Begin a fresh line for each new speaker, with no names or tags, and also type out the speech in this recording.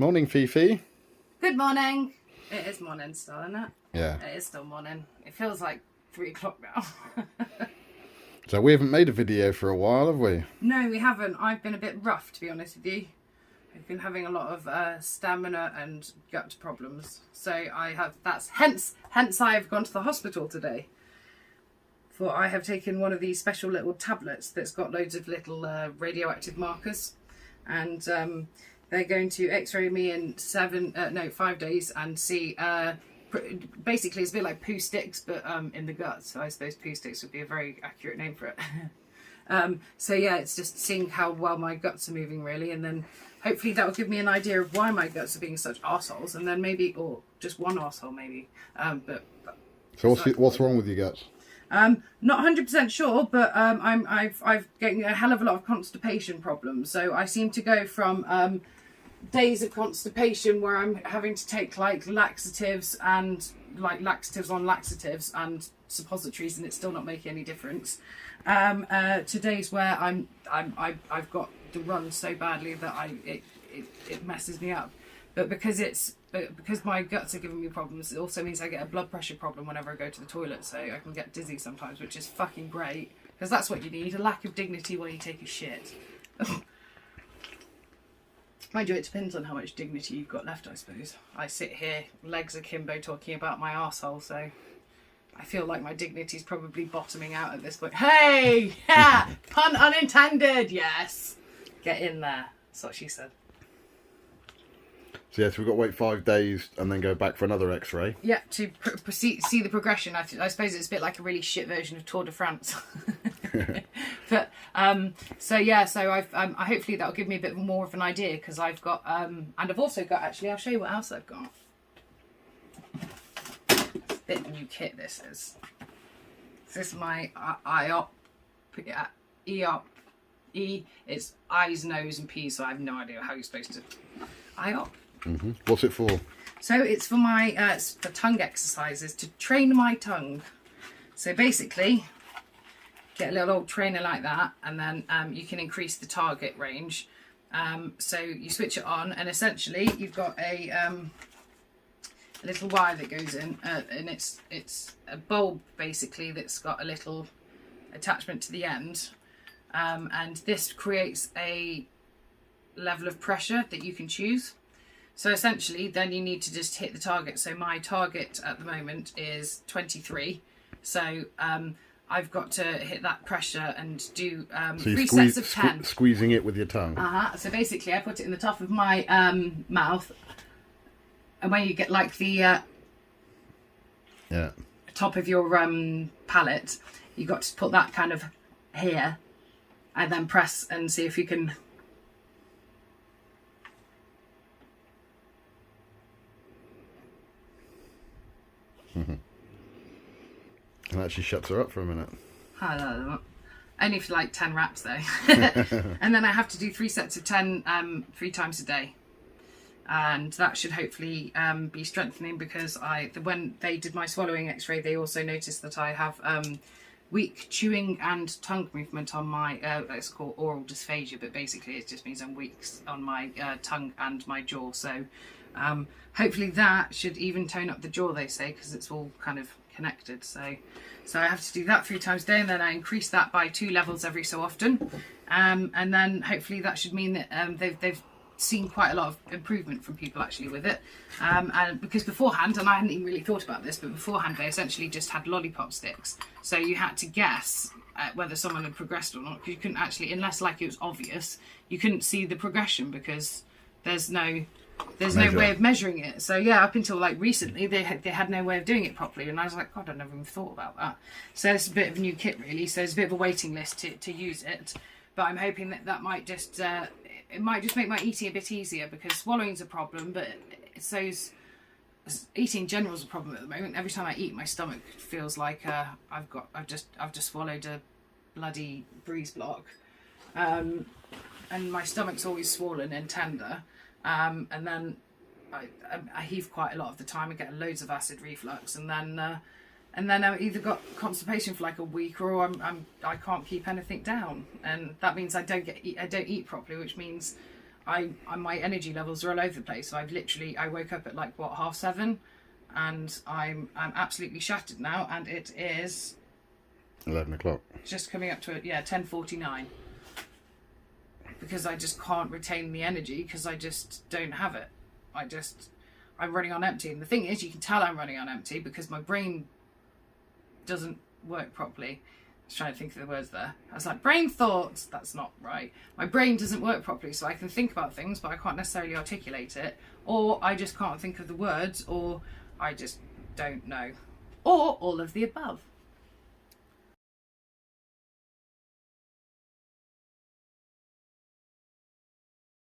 Morning, Fifi.
Good morning. It is morning still, isn't it?
Yeah.
It is still morning. It feels like 3 o'clock now.
So we haven't made a video for a while, have we?
No, we haven't. I've been a bit rough, to be honest with you. I've been having a lot of stamina and gut problems. So I have, hence I've gone to the hospital today. For I have taken one of these special little tablets that's got loads of little radioactive markers. And they're going to x-ray me in 5 days and see, basically it's a bit like poo sticks, but in the gut. So I suppose poo sticks would be a very accurate name for it. So yeah, it's just seeing how well my guts are moving really. And then hopefully that will give me an idea of why my guts are being such arseholes. And then maybe, or just one arsehole maybe.
So what's wrong with your guts?
Not 100% sure, but I've getting a hell of a lot of constipation problems. So I seem to go from days of constipation where I'm having to take like laxatives on laxatives and suppositories, and it's still not making any difference. To days where I've got the run so badly that it messes me up. But because my guts are giving me problems, it also means I get a blood pressure problem whenever I go to the toilet, so I can get dizzy sometimes, which is fucking great, because that's what you need, a lack of dignity while you take a shit. Mind you, it depends on how much dignity you've got left, I suppose. I sit here, legs akimbo, talking about my arsehole, so I feel like my dignity's probably bottoming out at this point. Hey! Yeah! Pun unintended, yes! Get in there. That's what she said.
So yes, we've got to wait 5 days and then go back for another x-ray.
Yeah, to proceed, see the progression. I suppose it's a bit like a really shit version of Tour de France. But so I hopefully that'll give me a bit more of an idea, because I've got and I've also got, actually I'll show you what else I've got. It's a bit of new kit this is. This is my EOP. It's eyes, nose and P, so I have no idea how you're supposed to EOP.
Mm-hmm. What's it for?
So it's for my it's for tongue exercises, to train my tongue. So basically, get a little old trainer like that, and then you can increase the target range. So you switch it on, and essentially you've got a little wire that goes in, and it's a bulb basically that's got a little attachment to the end, and this creates a level of pressure that you can choose. So essentially, then you need to just hit the target. So my target at the moment is 23. So I've got to hit that pressure and do
So
3 sets of 10.
Squeezing it with your tongue.
So basically, I put it in the top of my mouth, and when you get like the top of your palate, you got to put that kind of here, and then press and see if you can.
And actually shuts her up for a minute.
Only for like 10 reps though. And then I have to do 3 sets of 10 3 times a day. And that should hopefully be strengthening, because when they did my swallowing x-ray, they also noticed that I have weak chewing and tongue movement on my, it's called oral dysphagia, but basically it just means I'm weak on my tongue and my jaw. So hopefully that should even tone up the jaw, they say, because it's all kind of connected. So I have to do that 3 times a day, and then I increase that by 2 levels every so often, and then hopefully that should mean that they've seen quite a lot of improvement from people actually with it, and because beforehand, and I hadn't even really thought about this, but beforehand they essentially just had lollipop sticks, so you had to guess whether someone had progressed or not, because you couldn't actually, unless like it was obvious, you couldn't see the progression, because there's no way of measuring it. So yeah, up until like recently, they had no way of doing it properly, and I was like, God, I never even thought about that. So it's a bit of a new kit really. So there's a bit of a waiting list to use it, but I'm hoping that might just it might just make my eating a bit easier, because swallowing's a problem, but so's eating in general is a problem at the moment. Every time I eat, my stomach feels like I've just swallowed a bloody breeze block, and my stomach's always swollen and tender. And then I heave quite a lot of the time. I get loads of acid reflux, and then I've either got constipation for like a week, or I can't keep anything down, and that means I don't eat properly, which means my energy levels are all over the place. So I woke up at like what, 7:30, and I'm absolutely shattered now, and it is
11 o'clock.
just coming up to it, 10:49, because I just can't retain the energy because I just don't have it. I'm running on empty, and the thing is, you can tell I'm running on empty because my brain doesn't work properly. I was trying to think of the words there. I was like, brain thoughts. That's not right. My brain doesn't work properly, so I can think about things, but I can't necessarily articulate it, or I just can't think of the words, or I just don't know, or all of the above.